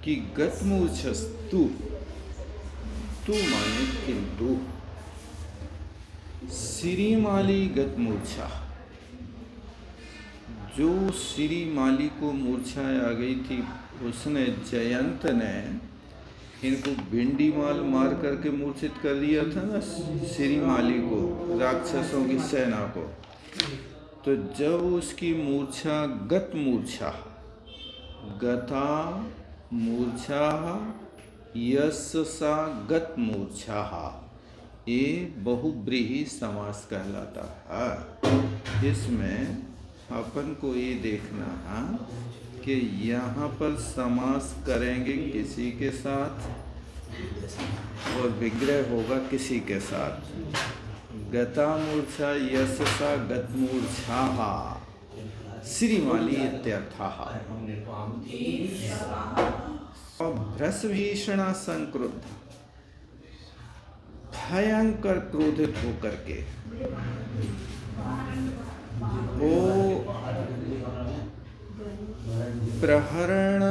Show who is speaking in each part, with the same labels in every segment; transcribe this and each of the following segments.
Speaker 1: कि गतमूर्छस्तु, तू माने किंतु, श्रीमाली गतमूर्छा, जो श्रीमाली को मूर्छा आ गई थी, उसने जयंत ने इनको भिंडी माल मार करके मूर्छित कर दिया था ना श्रीमाली को, राक्षसों की सेना को। तो जब उसकी मूर्छा गत मूर्छा, गता मूर्छा यस्सा गत मूर्छा, ये बहुब्रीहि समास कहलाता है। इसमें अपन को ये देखना है कि यहाँ पर समास करेंगे किसी के साथ और विग्रह होगा किसी के साथ। गता मूर्छा यस्सा गत मूर्छा श्रीमाली इत्यर्थः। और भ्रसभीषणा संक्रुद्ध, भयंकर क्रोधित होकर के वो प्रहरण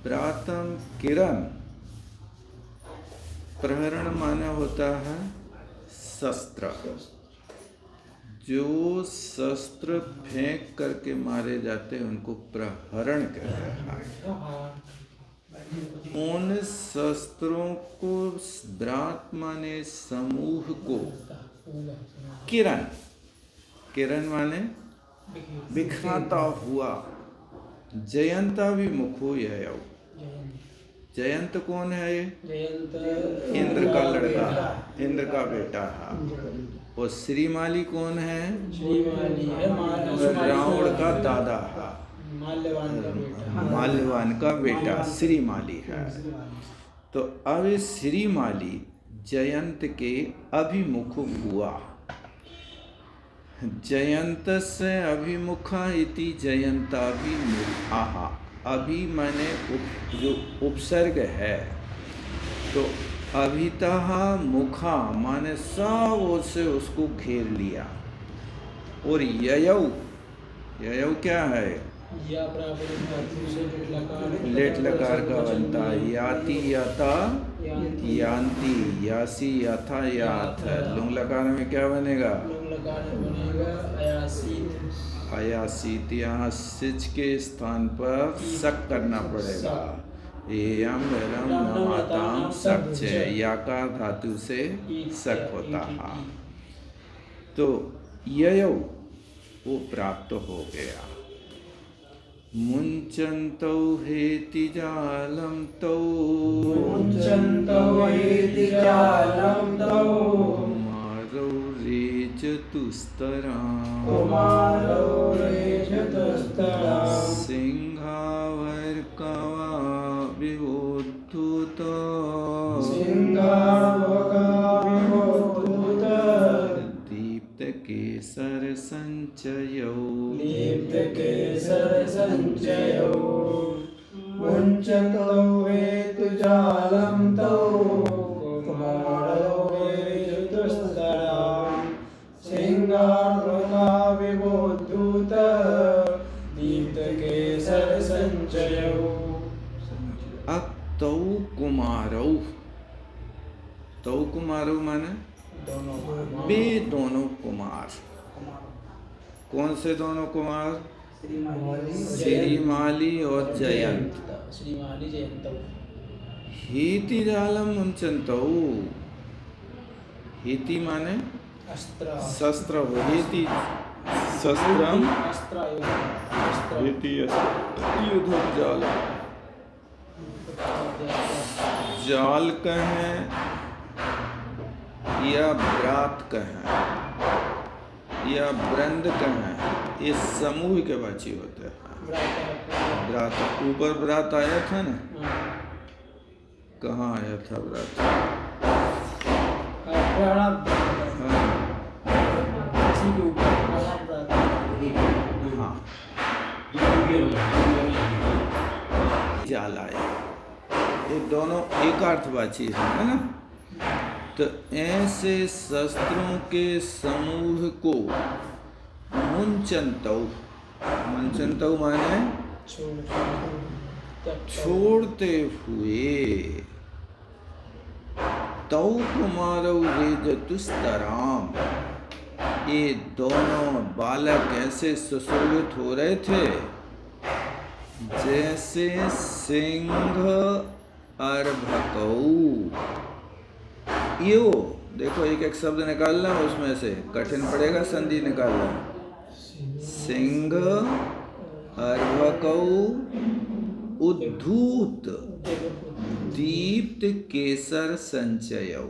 Speaker 1: व्रातम किरण, प्रहरण माने होता है शस्त्र, जो शस्त्र फेंक करके मारे जाते हैं उनको प्रहरण कहते हैं। उन शस्त्रों को, व्रात माने समूह को, किरण, किरण माने बिखराता हुआ, जयंता भी मुखो ययौ। जयंत कौन है ये? इंद्र का लड़का, इंद्र का बेटा है। और श्रीमाली कौन है? रावण का दादा है, माल्यवान का बेटा श्रीमाली है। तो अब श्रीमाली जयंत के अभिमुख हुआ। जयंत से अभिमुखा इति जयंताभिमुखा, अभी मैंने जो उपसर्ग है, तो अभितः मुखा माने सब ओर से उसको घेर लिया। और ययौ, ययौ क्या है? लेट लकार का बनता है। याति याता यांति, यासी याथा याथ। लुंग लकार में क्या बनेगा? अयासीत। यहाँ सिच के स्थान पर सक करना पड़ेगा। एयम वेलम नमाताम सक चे, याकार धातु से सक होता है। तो ययौ वो प्राप्त हो गया। मुंचन्तौ हेति जालं तौ, मुंचन्तौ हेति जालं तौ, कुमारौ रेजतुस्तरां, कुमारौ रेजतुस्तरां, सिंहावर्कवा विवोद्धूत, सिंहावर्कवा विवोद्धूत, दीप्तकेसर संचयौ, दीप्तकेसर संचयौ, मुञ्चन्तौ हेतु जालं तौ, कुमारौ रेजतुस्तरां, सिंहावर्कवा विवोद्धूत, दीप्तकेसर संचयौ। अब तौ कुमारौ, तौ कुमारौ माने वे दोनों कुमार। कौन से दोनों कुमार? श्रीमाली और जयंत। श्रीमाली जयंत। हेति जालम मुंचन्तौ, हेति माने शस्त्र, हेति शस्त्रम, हेति युद्धम जालम। जाल कहें या व्रात कहें या वृंद कहें, ये समूह के वाची होते हैं। व्रात, ऊपर व्रात आया था ना, कहाँ आया था व्रात? हाँ, जाल आया। ये दोनों एकार्थवाची है ना। तो ऐसे शस्त्रों के समूह को मुंचन्तौ, मुंचन्तौ माने छोड़ते हुए तौ कुमारौ रेजतुस्तराम, ये दोनों बालक ऐसे सुशोभित हो रहे थे जैसे सिंह अर्भकौ। यो देखो एक एक शब्द निकालना, उसमें से कठिन पड़ेगा संधि निकालना। सिंह अर्भकौ उद्धूत दीप्त केसर संचयौ,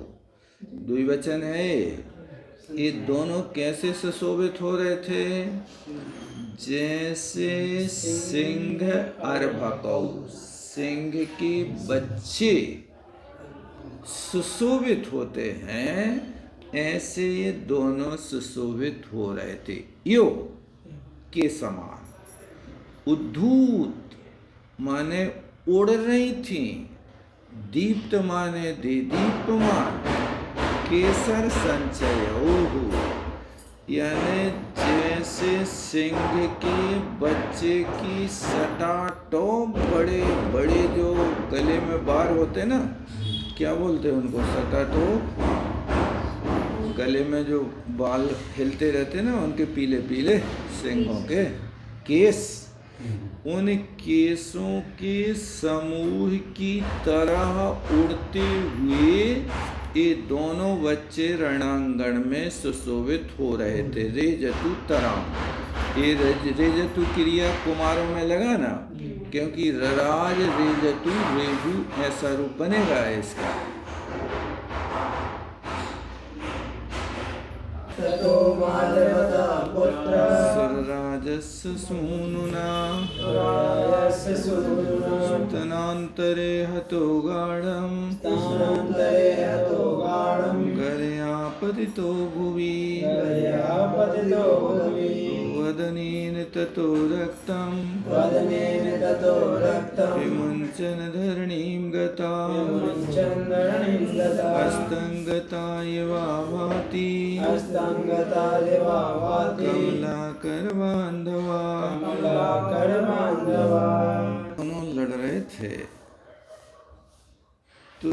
Speaker 1: द्विवचन है। ये दोनों कैसे सुशोभित हो रहे थे? जैसे सिंह अर्भकौ, सिंह के बच्चे सुशोभित होते हैं, ऐसे ये दोनों सुशोभित हो रहे थे यो के समान। उद्धूत माने उड़ रही थी, दीप्त माने दीप्तमान, केसर संचयौ यानी जैसे सिंह के बच्चे की सटाटोप बड़े बड़े जो गले में बार होते ना, क्या बोलते हैं उनको? सटाटोप, गले में जो बाल हिलते रहते ना उनके पीले पीले सिंहों के केस, उन केसों के समूह की तरह उड़ते हुए ये दोनों बच्चे रणांगण में सुशोभित हो रहे थे। रेजतु तराम, ये रेजतु क्रिया कुमारों में लगा ना, क्योंकि रराज रेजतु रेजु ऐसा रूप बनेगा इसका। सुरराजस्य सूनुना स्तनान्तरे हतो गाढं गरया पतितो भुवि वदनेन ततो रक्तं विमुञ्चन् धरणीं गता हस्तङ्गता इवाभाति कमलाकरबान्धवा। दोनों लड़ रहे थे तो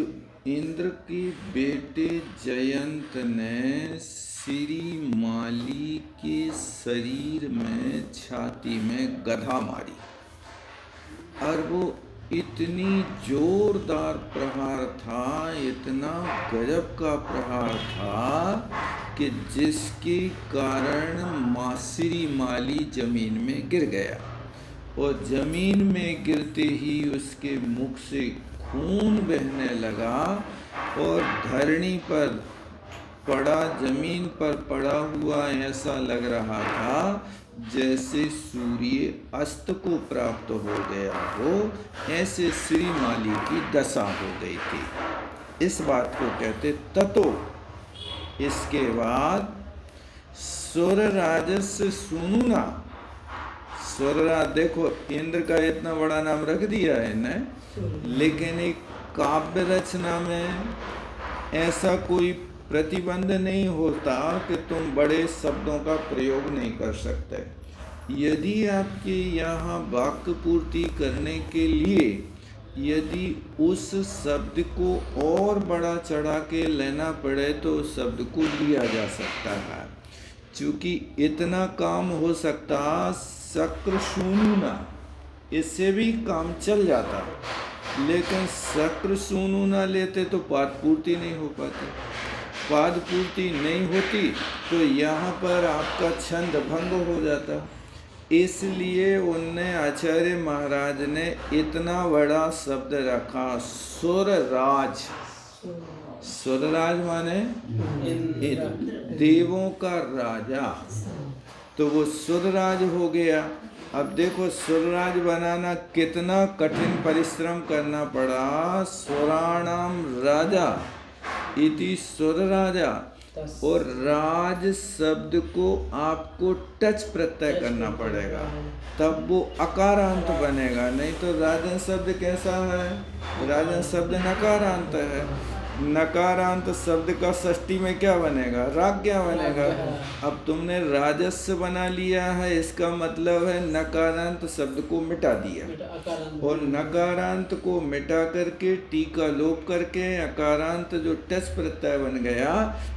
Speaker 1: इंद्र के बेटे जयंत ने श्री माली के शरीर में, छाती में गदा मारी, और वो इतनी जोरदार प्रहार था, इतना गजब का प्रहार था कि जिसके कारण श्री माली जमीन में गिर गया, और जमीन में गिरते ही उसके मुख से खून बहने लगा और धरणी पर पड़ा, जमीन पर पड़ा हुआ ऐसा लग रहा था जैसे सूर्य अस्त को प्राप्त हो गया हो, ऐसे श्री माली की दशा हो गई थी। इस बात को कहते ततो। इसके बाद सुरराजस्य सूनुना, सुरराज, देखो इंद्र का इतना बड़ा नाम रख दिया है न, लेकिन एक काव्य रचना में ऐसा कोई प्रतिबंध नहीं होता कि तुम बड़े शब्दों का प्रयोग नहीं कर सकते। यदि आपके यहाँ वाक्य पूर्ति करने के लिए यदि उस शब्द को और बड़ा चढ़ा के लेना पड़े तो उस शब्द को लिया जा सकता है, चूँकि इतना काम हो सकता। शक्र सूनुना, इससे भी काम चल जाता, लेकिन शक्र सूनुना लेते तो पाद पूर्ति नहीं हो पाती। पाद पूर्ति नहीं होती तो यहाँ पर आपका छंद भंग हो जाता। इसलिए उनने आचार्य महाराज ने इतना बड़ा शब्द रखा, सुरराज। सुरराज माने देवों का राजा, तो वो सुरराज हो गया। अब देखो सुरराज बनाना कितना कठिन परिश्रम करना पड़ा। सुराणाम राजा इति सुरराजा, और राज शब्द को आपको टच प्रत्यय करना पड़ेगा, तब वो अकारांत बनेगा। नहीं तो राजन शब्द कैसा है? राजन शब्द नकारांत है। नकारांत शब्द का षष्ठी में क्या बनेगा? राज्ञा बनेगा। अब तुमने राजस्व बना लिया है, इसका मतलब है नकारांत शब्द को मिटा दिया, और नकारांत को मिटा करके टीका लोप करके अकारांत जो टच प्रत्यय बन गया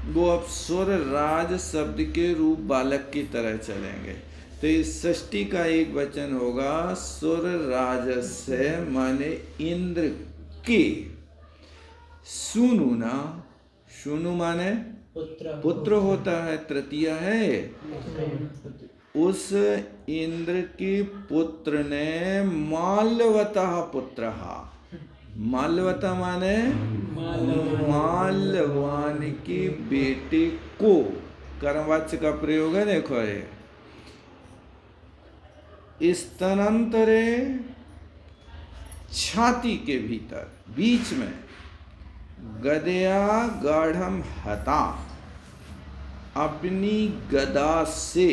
Speaker 1: वो अब सुर राज शब्द के रूप बालक की तरह चलेंगे। तो इस षष्ठी का एक वचन होगा सुर राजस्य, माने इंद्र के। सुनु ना, सुनु माने पुत्र होता है, तृतीया है। उस इंद्र के पुत्र ने माल्यवता पुत्र, माल्यवता माने माल्यवान के बेटे को, कर्मवाच्य का प्रयोग है। देखो ये स्तनांतरे, छाती के भीतर बीच में गदया गाढ़म हता, अपनी गदा से,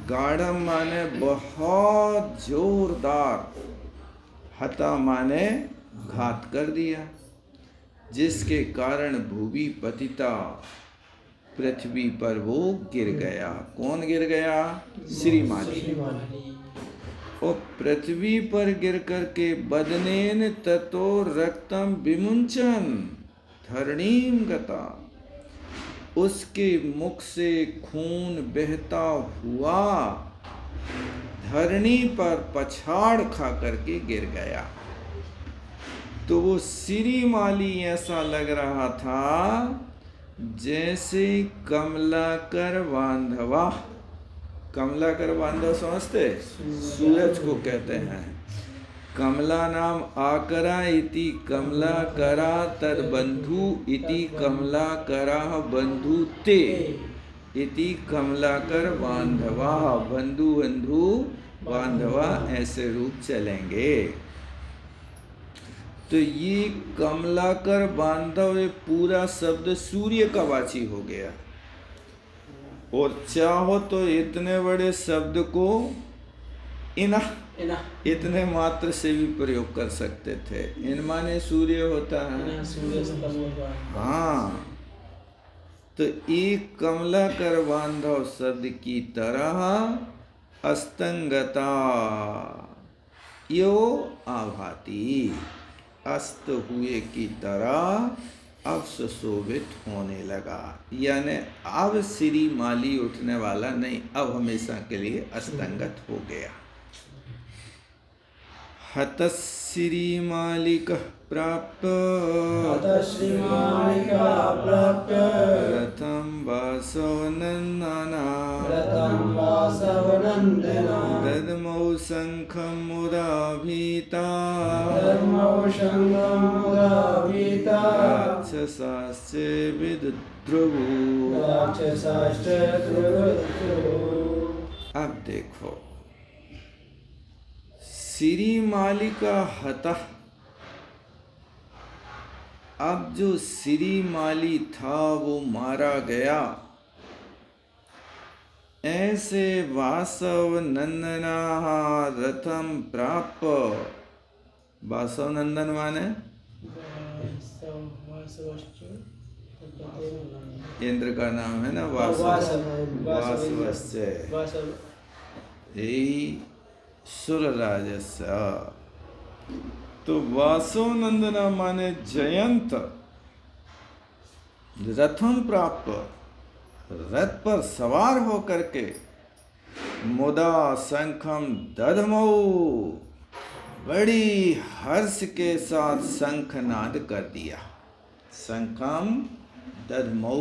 Speaker 1: गाढ़म माने बहुत जोरदार, हता माने घात कर दिया, जिसके कारण भूवि पतिता, पृथ्वी पर वो गिर गया। कौन गिर गया? श्रीमाली। और पृथ्वी पर गिर करके बदनेन ततो रक्तम विमुंचन धरणीम गता, उसके मुख से खून बहता हुआ धरणी पर पछाड़ खा करके गिर गया। तो वो श्रीमाली ऐसा लग रहा था जैसे कमलाकर बांधवा, कमलाकर बांधव समझते? सूरज को कहते हैं। कमला नाम आकरा इति कमलाकरा तद बंधु इति कमलाकरा बंधु ते इति कमलाकर बांधवा, बंधु बंधु बांधवा, ऐसे रूप चलेंगे। तो ये कमलाकर बांधव ये पूरा शब्द सूर्य का वाची हो गया। और चाहो तो इतने बड़े शब्द को इना इतने मात्र से भी प्रयोग कर सकते थे। इन माने सूर्य होता है। हाँ, तो एक कमलाकर बांधव शब्द की तरह अस्तंगता यो आभाती, अस्त हुए की तरह अब सुशोभित होने लगा। यानी अब श्रीमाली उठने वाला नहीं, अब हमेशा के लिए अस्तंगत हो गया। हत श्रीमालिक प्राप्त रथम वासवनंदना दद्मौ शंखं मुदाभीता राक्षसाश्च विद्रुवु। अब देखो श्रीमाली का हतः, अब जो श्रीमाली था वो मारा गया। ऐसे वासव नंदना रथम प्राप्त, वासव नंदन माने इंद्र का नाम है ना, वासवस्य, यही सुरराजस्य। तो वासव नंदना माने जयंत, रथम प्राप्त, रथ पर सवार होकर के, मुदा शंखम दधमौ, बड़ी हर्ष के साथ शंखनाद कर दिया। शंखम दधमौ,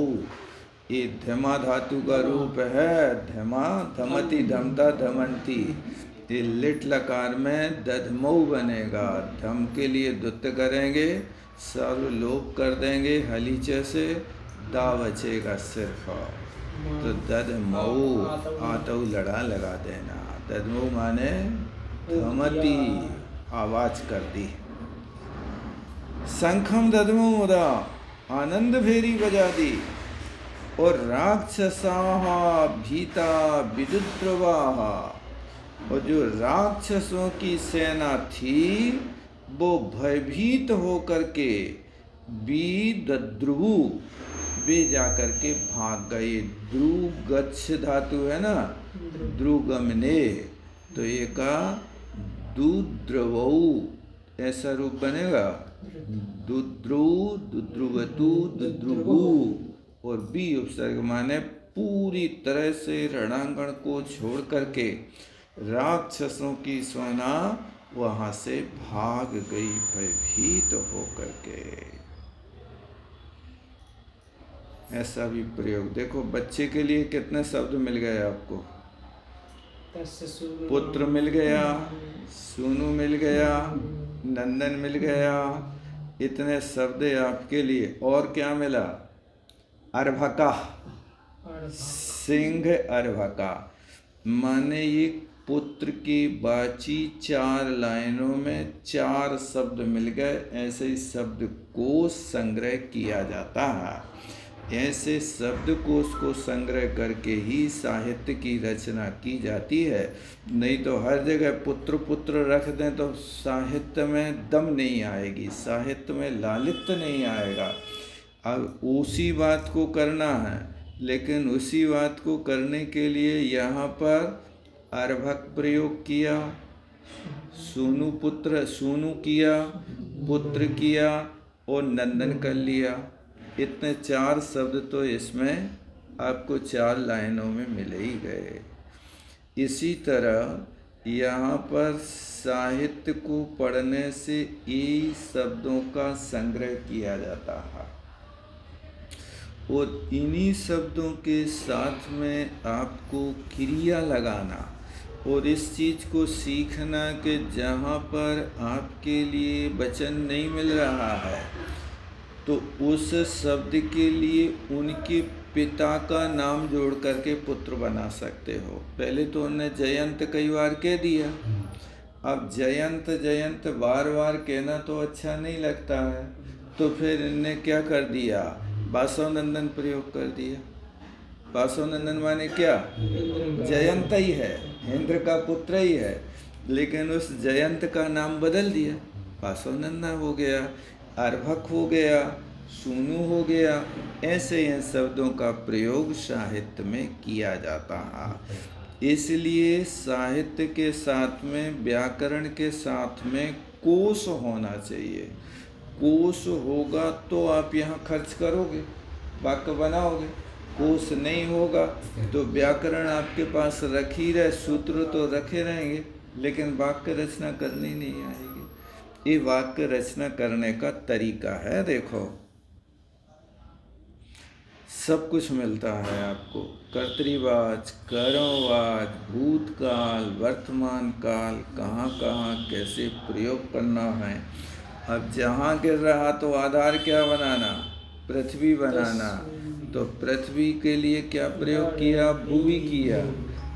Speaker 1: ये धमा धातु का रूप है। धमा धमती धमता धमंती, ये लिट लकार में दधमऊ बनेगा। धम के लिए दुत्त करेंगे, सर्व लोप कर देंगे हलीचे से, दा बचेगा सिर्फ। तो दधमऊ आतऊ लड़ा लगा देना। दधमऊ माने धमती, आवाज कर दी। शंखम दधमऊ मुदा, आनंद भेरी बजा दी। और राक्षसाहा भीता विद्रुवाहा, और जो राक्षसों की सेना थी वो भयभीत होकर के विदद्रुवु, वे जाकर के भाग गए। द्रु गच्छ धातु है ना, द्रुगमने, तो ये का दुद्रवौ ऐसा रूप बनेगा। दुद्रु, दुद्रुवतु, दुद्रुवु, और बी उपसर्ग माने पूरी तरह से रणांगण को छोड़ करके राक्षसों की सेना वहां से भाग गई भयभीत होकर के। ऐसा भी प्रयोग देखो, बच्चे के लिए कितने शब्द मिल गए आपको। पुत्र मिल गया, सोनू मिल गया, नंदन मिल गया, इतने शब्द आपके लिए। और क्या मिला? अर्भका, सिंह अर्भका, माने ये पुत्र की बाची 4 लाइनों में 4 शब्द मिल गए। ऐसे ही शब्द को संग्रह किया जाता है। ऐसे शब्दकोश को संग्रह करके ही साहित्य की रचना की जाती है। नहीं तो हर जगह पुत्र पुत्र रख दें तो साहित्य में दम नहीं आएगी, साहित्य में लालित्य नहीं आएगा। अब उसी बात को करना है, लेकिन उसी बात को करने के लिए यहाँ पर अर्भक प्रयोग किया, सोनू पुत्र, सोनू किया, पुत्र किया और नंदन कर लिया। इतने 4 शब्द तो इसमें आपको 4 लाइनों में मिले ही गए। इसी तरह यहाँ पर साहित्य को पढ़ने से ई शब्दों का संग्रह किया जाता है, और इन्हीं शब्दों के साथ में आपको क्रिया लगाना और इस चीज़ को सीखना कि जहाँ पर आपके लिए वचन नहीं मिल रहा है तो उस शब्द के लिए उनके पिता का नाम जोड़ करके पुत्र बना सकते हो। पहले तो उन्होंने जयंत कई बार कह दिया, अब जयंत जयंत बार बार कहना तो अच्छा नहीं लगता है, तो फिर इनने क्या कर दिया, वासवनंदन प्रयोग कर दिया। वासवनंदन माने क्या? जयंत ही है, इंद्र का पुत्र ही है, लेकिन उस जयंत का नाम बदल दिया, वासवनंदन हो गया, अर्भक हो गया, सोनू हो गया। ऐसे इन शब्दों का प्रयोग साहित्य में किया जाता है। इसलिए साहित्य के साथ में, व्याकरण के साथ में कोश होना चाहिए। कोश होगा तो आप यहाँ खर्च करोगे, वाक्य बनाओगे। कोश नहीं होगा तो व्याकरण आपके पास रख ही रहे, सूत्र तो रखे रहेंगे, लेकिन वाक्य रचना करनी नहीं आएगी। ये वाक्य रचना करने का तरीका है। देखो, सब कुछ मिलता है आपको, कर्तरीवाच, कर्मवाच, भूतकाल, वर्तमान काल, कहाँ कहाँ कैसे प्रयोग करना है। अब जहाँ गिर रहा तो आधार क्या बनाना, पृथ्वी बनाना, तो पृथ्वी के लिए क्या प्रयोग किया, भूवि किया।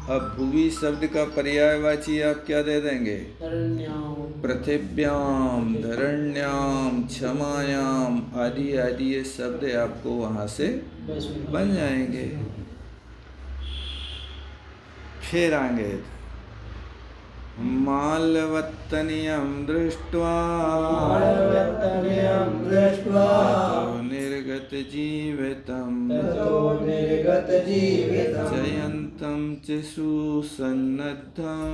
Speaker 1: अब भूवि शब्द का पर्यायवाची आप क्या दे देंगे, पृथिव्याम, धरण्याम, क्षमायाम, आदि आदि ये शब्द आपको वहाँ से बन जाएंगे। फिर आगे, मालवत्तनियं दृष्ट्वा ततो निर्गत जीवितं जयन्तं च सुसन्नद्धं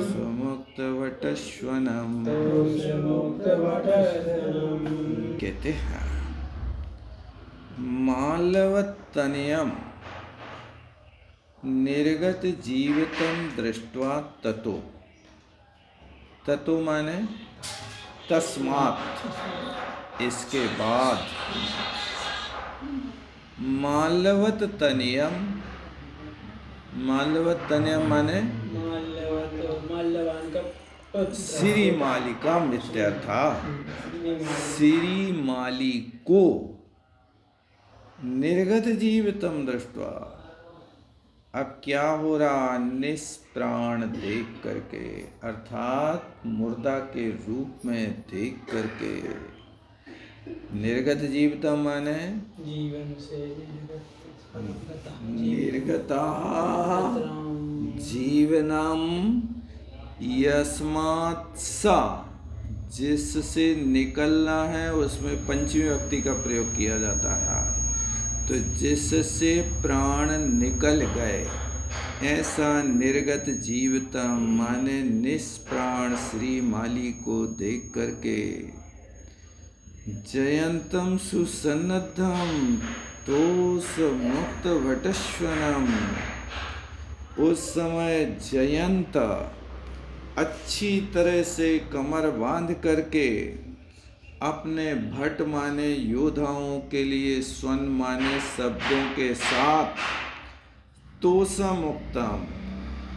Speaker 1: सुमुक्तवटश्वनं। कहते हैं मालवत्तनियं निर्गत जीवितम दृष्ट्वा ततो, ततो माने तस्मात्, इसके बाद, मालवत तनियम, मालवत तनियम माने श्री मालिका मित्यर्था, श्री माली को निर्गत जीवितम दृष्ट्वा। अब क्या हो रहा, निष्प्राण देख करके, अर्थात मुर्दा के रूप में देख करके। निर्गत जीवितम माने
Speaker 2: जीवन से
Speaker 1: निर्गता जीवनम यस्मात् सा जिससे निकलना है उसमें पंचमी विभक्ति का प्रयोग किया जाता है। तो जिससे प्राण निकल गए ऐसा निर्गत जीवतम माने निष्प्राण श्री माली को देख करके जयंतम सुसन्नद्धम तोष मुक्त भटस्वनम, उस समय जयंत अच्छी तरह से कमर बांध करके अपने भट माने योद्धाओं के लिए स्वन माने शब्दों के साथ तोषमुक्तम,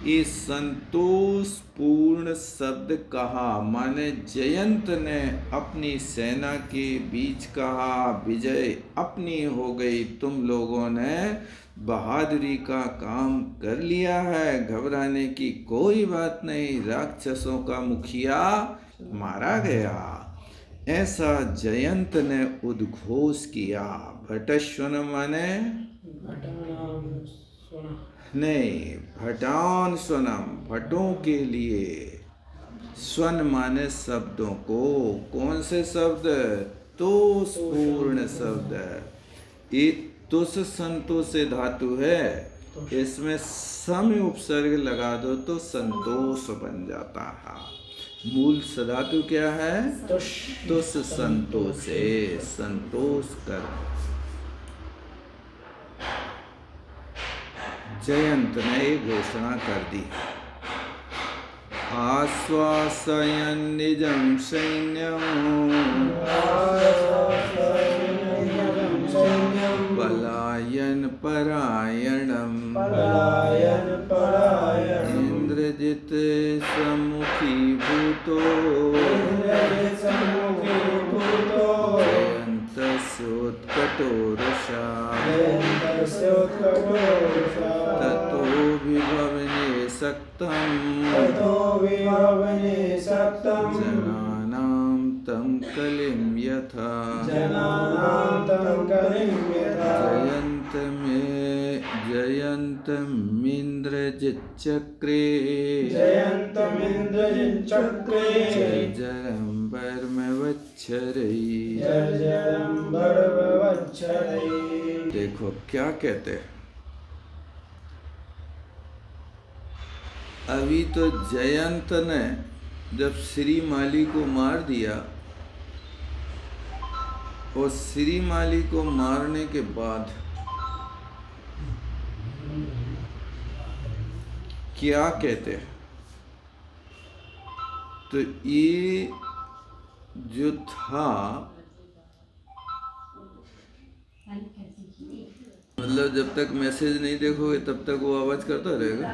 Speaker 1: ये संतोष पूर्ण शब्द कहा माने जयंत ने अपनी सेना के बीच कहा, विजय अपनी हो गई, तुम लोगों ने बहादुरी का काम कर लिया है, घबराने की कोई बात नहीं, राक्षसों का मुखिया मारा गया, ऐसा जयंत ने उद्घोष किया। भटस्वन माने नहीं, भटान स्वनम, भटों के लिए, स्वन माने शब्दों को, कौन से शब्द? तोष पूर्ण शब्द। ये तुस संतोष से धातु है, इसमें सम उपसर्ग लगा दो तो संतोष बन जाता है। मूल सधातु क्या है? तुस संतोषे, संतोष कर। जयंत ने घोषणा कर दी, आश्वासयन् निजं सैन्यं पलायन परायणम् इंद्रजित सम्मुखी भूतो जयन्तस्योत्कटो रुषा ततो विभवने सक्तं जनानां तं कलिं यथा जयन्तमिन्द्रजिच्चक्रे जरम्बरमवच्छरै। देखो क्या कहते हैं, अभी तो जयंत ने जब श्री माली को मार दिया और श्री माली को मारने के बाद क्या कहते हैं, तो ये जो था मतलब जब तक मैसेज नहीं देखोगे तब तक वो आवाज करता रहेगा।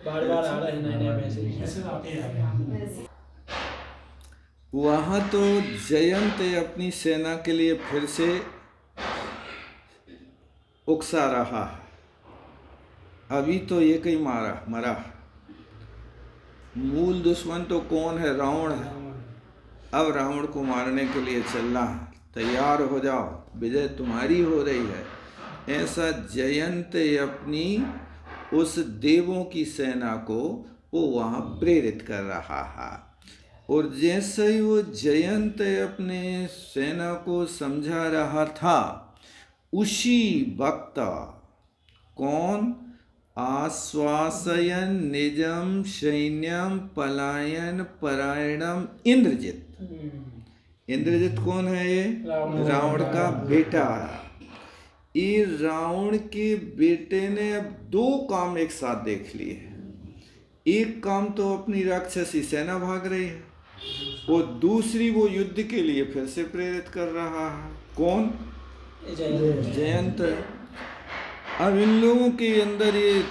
Speaker 2: बार बार आ रहा है नए नए मैसेज।
Speaker 1: वहां तो जयंत अपनी सेना के लिए फिर से उकसा रहा है, अभी तो ये कहीं मरा। मूल दुश्मन तो कौन है? रावण है। अब रावण को मारने के लिए चलना, तैयार हो जाओ, विजय तुम्हारी हो रही है। ऐसा जयंत अपनी उस देवों की सेना को वो वहाँ प्रेरित कर रहा है। और जैसे ही वो जयंत अपने सेना को समझा रहा था, उसी वक्त कौन? आश्वासयन निजम सैन्यम पलायन परायणम इंद्रजित। इंद्रजित कौन है? ये रावण का बेटा है। ये रावण के बेटे ने अब दो काम एक साथ देख लिए। एक काम तो अपनी राक्षसी सेना भाग रही है, और दूसरी वो युद्ध के लिए फिर से प्रेरित कर रहा है। कौन? जयंत। अब इन लोगों के अंदर ये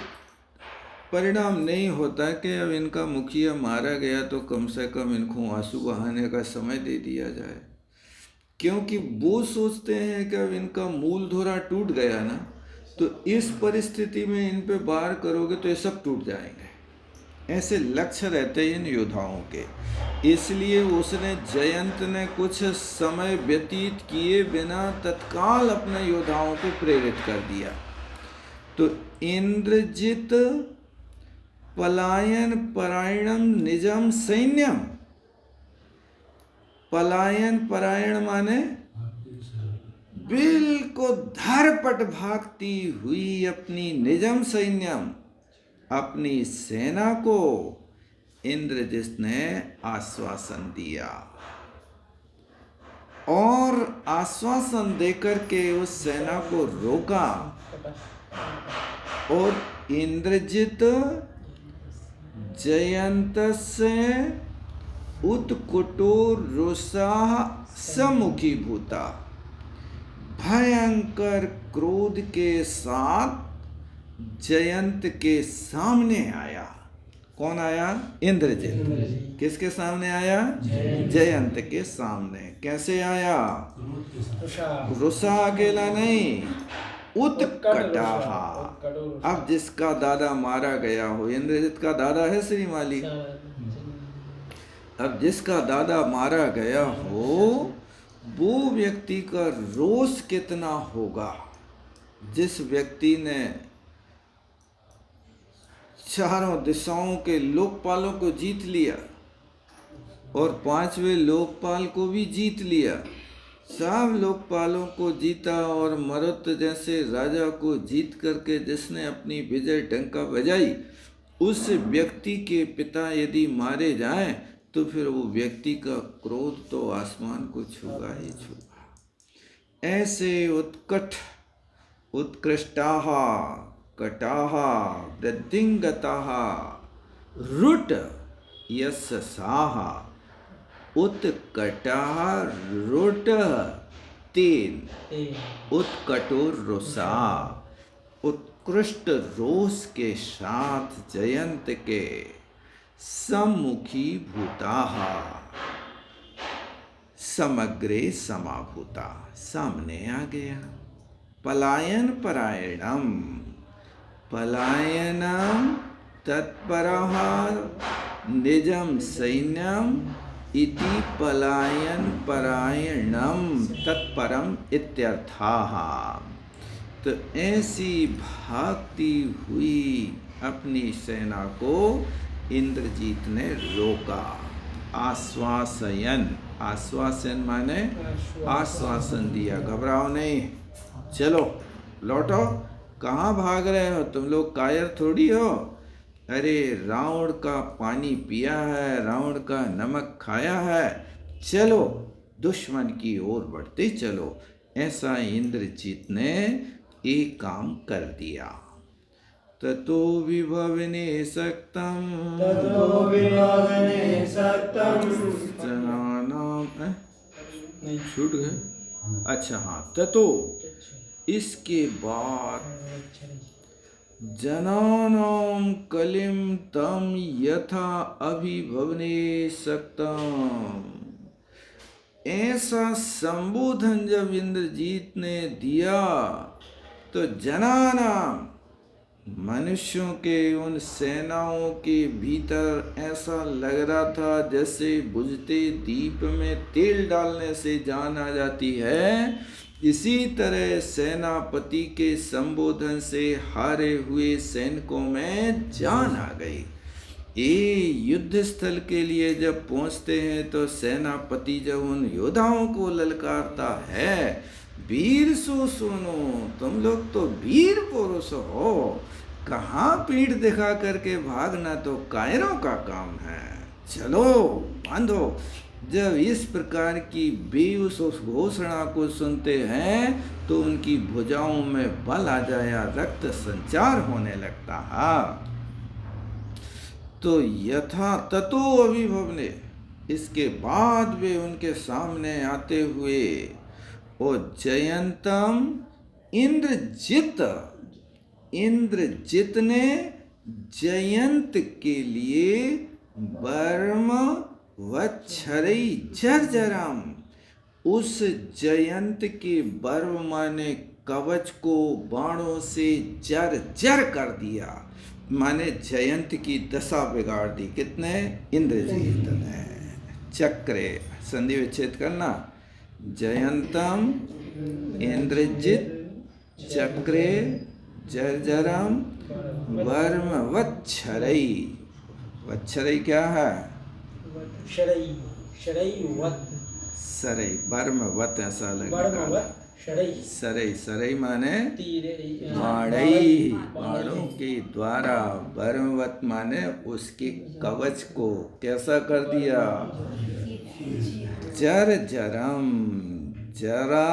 Speaker 1: परिणाम नहीं होता कि अब इनका मुखिया मारा गया तो कम से कम इनको आंसू बहाने का समय दे दिया जाए, क्योंकि वो सोचते हैं कि अब इनका मूल धोरा टूट गया ना, तो इस परिस्थिति में इन पे वार करोगे तो ये सब टूट जाएंगे। ऐसे लक्ष्य रहते हैं इन योद्धाओं के। इसलिए उसने जयंत ने कुछ समय व्यतीत किए बिना तत्काल अपने योद्धाओं को प्रेरित कर दिया। तो इंद्रजित पलायन परायणम निजम सैन्यम, पलायन परायण माने बिल्कुल धरपट भागती हुई अपनी निजम सैन्यम, अपनी सेना को इंद्रजित ने आश्वासन दिया और आश्वासन देकर के उस सेना को रोका और इंद्रजित जयंतस्य उत्कटो रुषा सम्मुखी भूता, भयंकर क्रोध के साथ जयंत के सामने आया। कौन आया? इंद्रजित। किसके सामने आया? जयंत के सामने। कैसे आया? रुषा अकेला नहीं, उत्कटाहा। अब जिसका दादा मारा गया हो, इंद्रजित का दादा है श्रीमाली, अब जिसका दादा मारा गया हो वो व्यक्ति का रोष कितना होगा। जिस व्यक्ति ने चारों दिशाओं के लोकपालों को जीत लिया और पांचवें लोकपाल को भी जीत लिया, सब लोकपालों को जीता और मरुत जैसे राजा को जीत करके जिसने अपनी विजय डंका बजाई, उस व्यक्ति के पिता यदि मारे जाएं तो फिर वो व्यक्ति का क्रोध तो आसमान को छूगा ही छूगा। ऐसे उत्कट उत्कृष्टाः कटाः वृद्धिंगताः रुट यस्साः उत्कटाः रुट तेन उत्कटो रुषा, उत्कृष्ट रोष के साथ जयंत के सम्मुखी भूताः, समग्रे समाभूता, सामने आ गया। पलायन परायणम, पलायनम तत्परः निजम सैन्यम इति पलायन परायणम तत्परम इत्यर्थः। तो ऐसी भागती हुई अपनी सेना को इंद्रजीत ने रोका। आश्वासन, आश्वासन माने आश्वासन दिया, घबराओ नहीं, चलो लौटो। कहाँ भाग रहे हो तुम लोग? कायर थोड़ी हो। अरे रावण का पानी पिया है, रावण का नमक खाया है, चलो दुश्मन की ओर बढ़ते चलो। ऐसा इंद्रजीत ने एक काम कर दिया। ततो विभवने सक्तम,
Speaker 2: ततो विभवने सक्तम
Speaker 1: जनानाम छूट गए। अच्छा हाँ, ततो इसके बाद जनानाम कलिम तम यथा अभिभवने सक्तम, ऐसा संबोधन जब इंद्रजीत ने दिया तो जनानाम मनुष्यों के उन सेनाओं के भीतर ऐसा लग रहा था जैसे बुझते दीप में तेल डालने से जान आ जाती है। इसी तरह सेनापति के संबोधन से हारे हुए सैनिकों में जान आ गई। ये युद्ध स्थल के लिए जब पहुंचते हैं तो सेनापति जब उन योद्धाओं को ललकारता है, वीर सो सुनो, तुम लोग तो वीर पुरुष हो, कहाँ पीठ दिखा करके भागना तो कायरों का काम है, चलो बांधो। जब इस प्रकार की बेउस घोषणा को सुनते हैं तो उनकी भुजाओं में बल आ जाया, रक्त संचार होने लगता है। तो यथा ततो अभिभवने, इसके बाद वे उनके सामने आते हुए ओ जयंतम इंद्रजित ने जयंत के लिए वर्म वच्छरई जर्जरम, उस जयंत के वर्म माने कवच को बाणों से जर्जर कर दिया, माने जयंत की दशा बिगाड़ दी। कितने? इंद्रजीत ने। चक्रे संधि विच्छेद करना, जयंतम इंद्रजित चक्रे जर्जरम वर्म वच्छरई। वच्छरई क्या है?
Speaker 2: शरई, शरई वत
Speaker 1: सरई बर्मवत ऐसा लगे काला
Speaker 2: वर्मवत षडई
Speaker 1: सरई सरई माने
Speaker 2: तीरे
Speaker 1: बाणई बाणों के द्वारा बर्मवत माने उसके कवच को कैसा कर दिया जर जरम जरा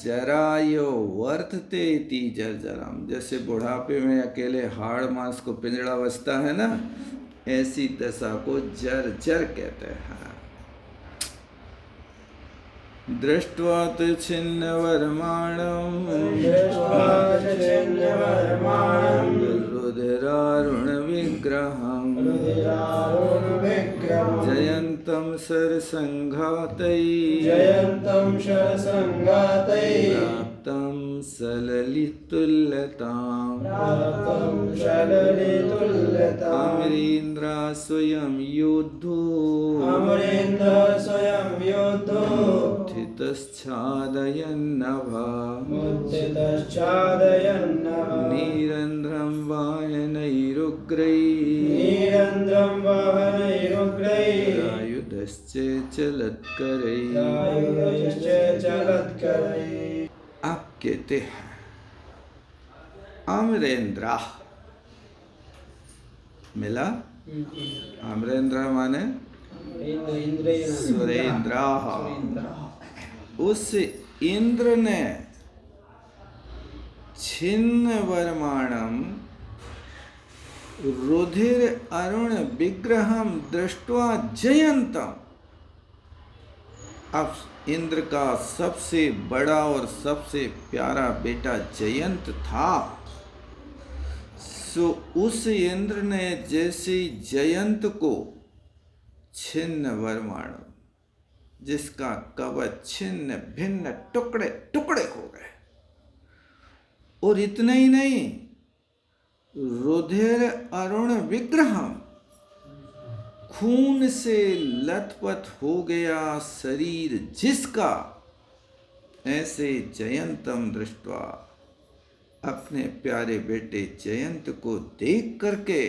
Speaker 1: जरायो वर्तते इति जर जरम जैसे बुढ़ापे में अकेले हाड़ मांस को पिंजड़ा बचता है ना ऐसी दशा को जर जर कहते हैं दृष्ट्वा तु छिन्नवर्माणं रुधिरारुणविग्रहं जयन्तं सरसङ्घातैः प्राप्तं सललितुल्यताम् अमरेन्द्रा स्वयं योद्धो उत्थितश्चादयन्नभा निरन्ध्रं वाहनैरुग्रैरायुधश्च चलत्करैः आप कहते हैं अमरेंद्रा मिला अमरेंद्र माने सुरेंद्रा उस इंद्र ने छिन्न वर्माणम रुधिर अरुण विग्रहम दृष्ट्वा जयंतम अब इंद्र का सबसे बड़ा और सबसे प्यारा बेटा जयंत था सो उस इंद्र ने जैसे जयंत को छिन्न वर्माण जिसका कवच छिन्न भिन्न टुकड़े टुकड़े हो गए और इतना ही नहीं रुधिर अरुण विग्रहम खून से लथपथ हो गया शरीर जिसका ऐसे जयंतम दृष्टवा अपने प्यारे बेटे जयंत को देख करके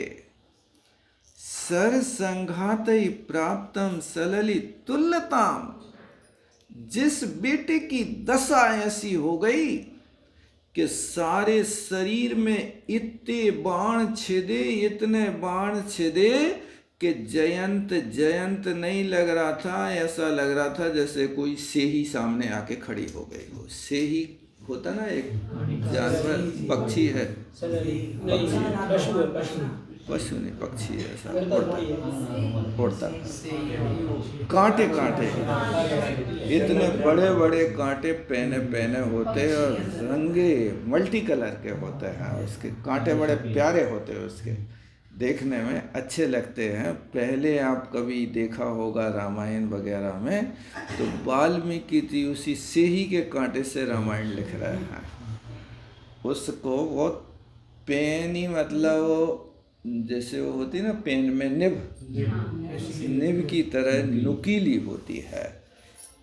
Speaker 1: सर संघातई प्राप्तम सलली तुल्यताम जिस बेटे की दशा ऐसी हो गई कि सारे शरीर में इतने इतने बाण छिदे कि जयंत नहीं लग रहा था ऐसा लग रहा था जैसे कोई सेही सामने आके खड़ी हो गई हो सेही होता ना एक जानवर पक्षी है पशु नहीं पक्षी है ऐसा उड़ता कांटे कांटे इतने बड़े बड़े कांटे पहने होते और रंगे मल्टी कलर के होते हैं उसके कांटे बड़े प्यारे होते हैं उसके देखने में अच्छे लगते हैं। पहले आप कभी देखा होगा रामायण वगैरह में तो वाल्मीकि जी उसी सेही के कांटे से रामायण लिख रहे हैं। उसको बहुत पेनी मतलब जैसे वो होती है ना पेन में निब की तरह नुकीली होती है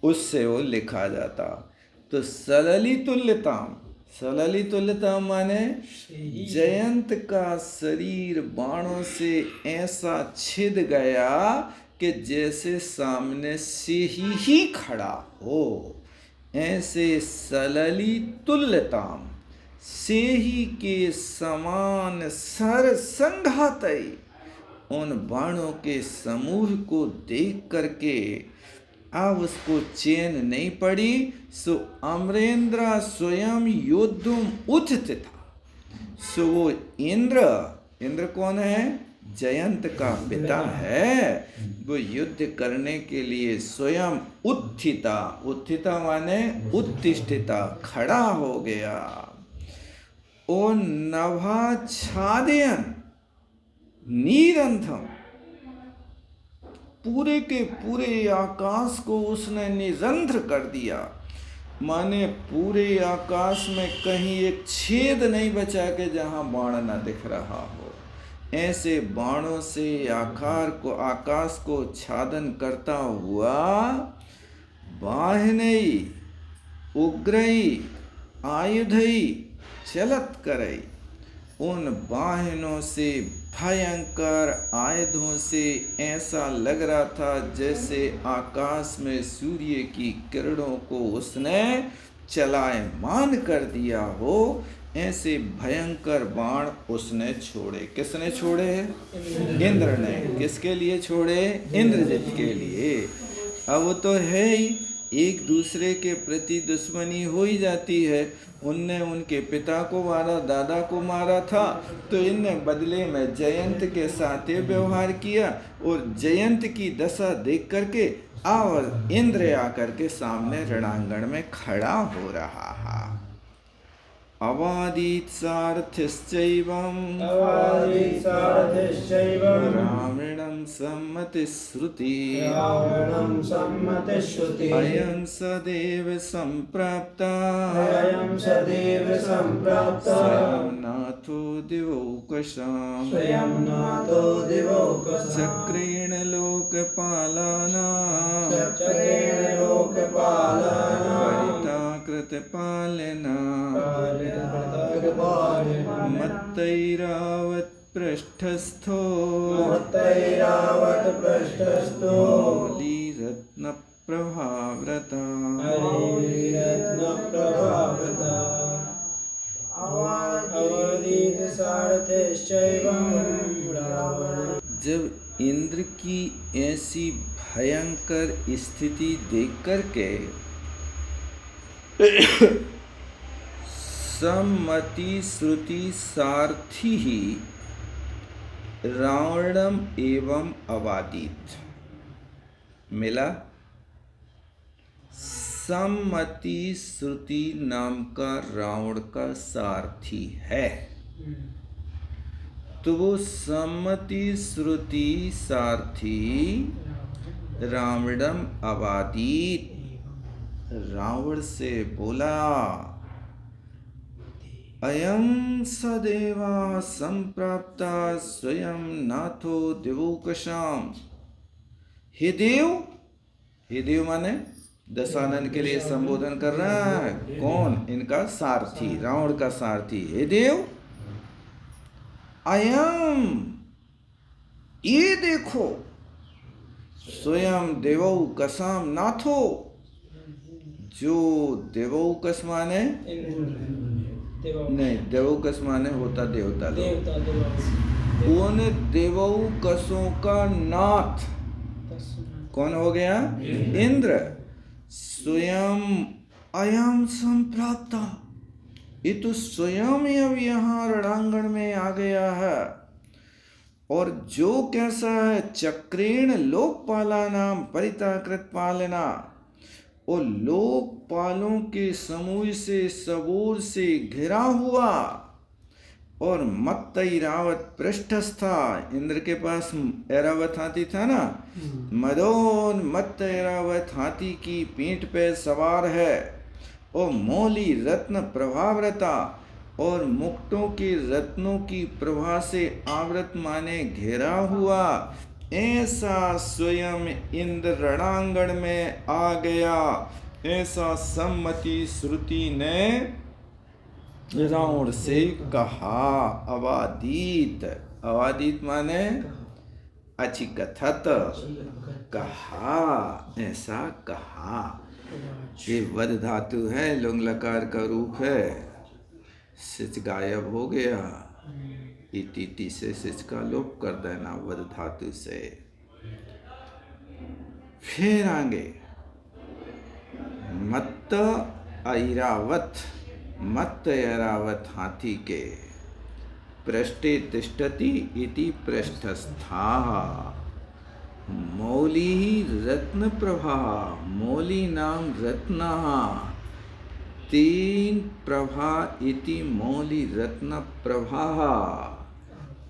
Speaker 1: उससे वो लिखा जाता। तो सलली तुल्यता माने जयंत का शरीर बाणों से ऐसा छिद गया कि जैसे सामने से ही खड़ा हो, ऐसे सलली तुल्यताम से ही के समान सर संघातई उन बाणों के समूह को देख करके अब उसको चैन नहीं पड़ी। सो अमरेंद्र स्वयं योद्धुम उठित था। सो वो इंद्र कौन है? जयंत का पिता है। वो युद्ध करने के लिए स्वयं उत्थिता माने उत्तिष्ठिता खड़ा हो गया। ओ नभाच्छादयन् निरंथम पूरे के पूरे आकाश को उसने निरंध्र कर दिया। माने पूरे आकाश में कहीं एक छेद नहीं बचा के जहां बाण ना दिख रहा हो, ऐसे बाणों से आकाश को छादन करता हुआ वाहनई उग्रई आयुधई चलत करई उन वाहनों से, भयंकर आयुधों से ऐसा लग रहा था जैसे आकाश में सूर्य की किरणों को उसने चलायमान कर दिया हो। ऐसे भयंकर बाण उसने छोड़े। किसने छोड़े? इंद्र ने। किसके लिए छोड़े? इंद्रजित के लिए। अब वो तो है ही, एक दूसरे के प्रति दुश्मनी हो ही जाती है। उनने उनके पिता को मारा, दादा को मारा था, तो इनने बदले में जयंत के साथ ये व्यवहार किया। और जयंत की दशा देख करके और इंद्र आकर के सामने रणांगण में खड़ा हो रहा है। अवादीत सारथिश्चैवम् रावणं सम्मतिश्रुति अयं सदेव सम्प्राप्ता स्वयं नाथो दिवौकसाम् चक्रेण लोकपालानां परिताकृतपालिना मत्तैरावत् पृष्ठस्थो मौलिरत्नप्रभाव्रता। जब इंद्र की ऐसी भयंकर स्थिति देख करके सम्मति श्रुति सारथी ही रावणम एवं अवादित मिला। सम्मति श्रुति नाम का रावण का सारथी है। तो वो सम्मति श्रुति सारथी रावणम अवादित रावण से बोला, अयं सदेवा संप्राप्ता स्वयं नाथो दिवौकसाम्। हे देव, हे देव माने दशानन के लिए संबोधन कर रहा है। कौन? इनका सारथी, रावण का सारथी। हे देव, अयम, ये देखो, स्वयं देवौकसाम् नाथो, जो देवौकस माने नहीं, देवौकस माने होता देवता लोग। उन देवौकसों का नाथ कौन हो गया? इंद्र। स्वयं अयम संप्राप्ता, ये तो स्वयं ही अब यहाँ रणांगण में आ गया है। और जो कैसा है? चक्रेण लोकपाला नाम परिताकृत पालना, और लोकपालों के समूह से, सबूर से घिरा हुआ। और मत्तैरावत पृष्ठस्था, इंद्र के पास ऐरावत हाथी था ना, मदोन मत्तैरावत हाथी की पीठ पे सवार है। और मौली रत्न प्रभाव्रता, और मुक्तों के रत्नों की प्रभा से आवृत माने घेरा हुआ। ऐसा स्वयं इंद्र रणांगण में आ गया। ऐसा सम्मति श्रुति ने रावण से कहा। अवादीत, अवादीत माने अचिकथत, कहा, ऐसा कहा। ये वद धातु है, लुंग लकार का रूप है। सिच गायब हो गया, इति से सिच का लोप कर देना वद धातु से। फिर आगे मत्त ऐरावत, मत्त ऐरावत हाथी के पृष्ठे तिष्ठति इति पृष्ठस्था। मौली रत्न प्रभा, मौली नाम रत्न, तीन प्रभा इति मौली रत्न प्रभा।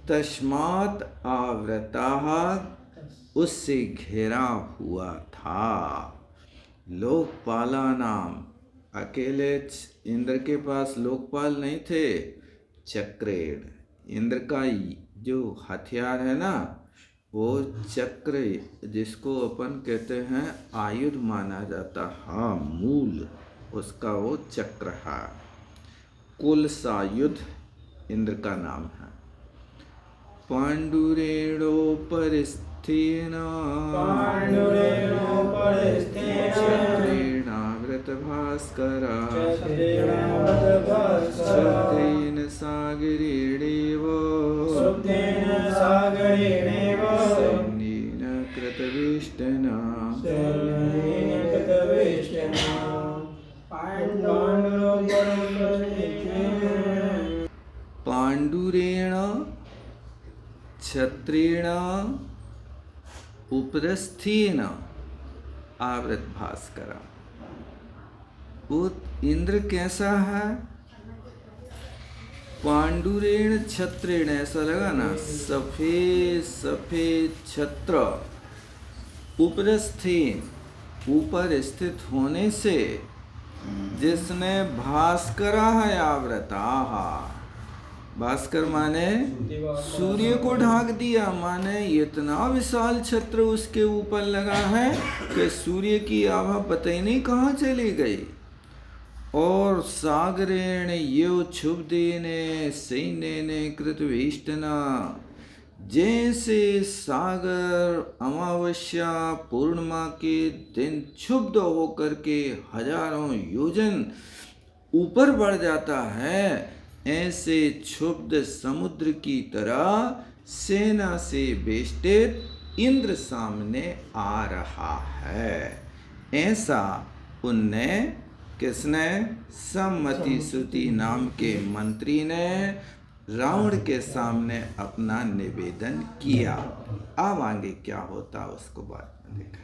Speaker 1: तस्मात् आवृता, उससे घेरा हुआ था। लोकपाला नाम, अकेले इंद्र के पास लोकपाल नहीं थे। चक्रेण, इंद्र का जो हथियार है ना, वो चक्र, जिसको अपन कहते हैं आयुध माना जाता, हाँ, मूल उसका वो चक्र है। कुल सायुध इंद्र का नाम है। पांडुरेणोपरिस्थेन क्षत्रेणावृत भास्कर शुद्धेन सागरेणेव सैन्येन कृतवेष्टना। पांडुरेण क्षत्रेण उपरस्थेन आवृत भास्कर। वो इंद्र कैसा है? पांडुरेण छत्रेण, ऐसा लगा ना, सफेद सफेद छत्र, उपरस्थेन, ऊपर स्थित होने से, जिसने भास्कर है आवृता। भास्कर माने सूर्य को ढाक दिया, माने इतना विशाल छत्र उसके ऊपर लगा है कि सूर्य की आभा पता ही नहीं कहाँ चली गई। और सागरेण यो क्षुब्धेन सैन्येन कृतवेष्टना, जैसे सागर अमावस्या पूर्णिमा के दिन क्षुब्ध होकर के हजारों योजन ऊपर बढ़ जाता है, ऐसे क्षुब्ध समुद्र की तरह सेना से बेष्टित इंद्र सामने आ रहा है। ऐसा उनने, किसने? सम्मति श्रुति नाम के मंत्री ने रावण के सामने अपना निवेदन किया। अब आगे क्या होता उसको बाद में देखा।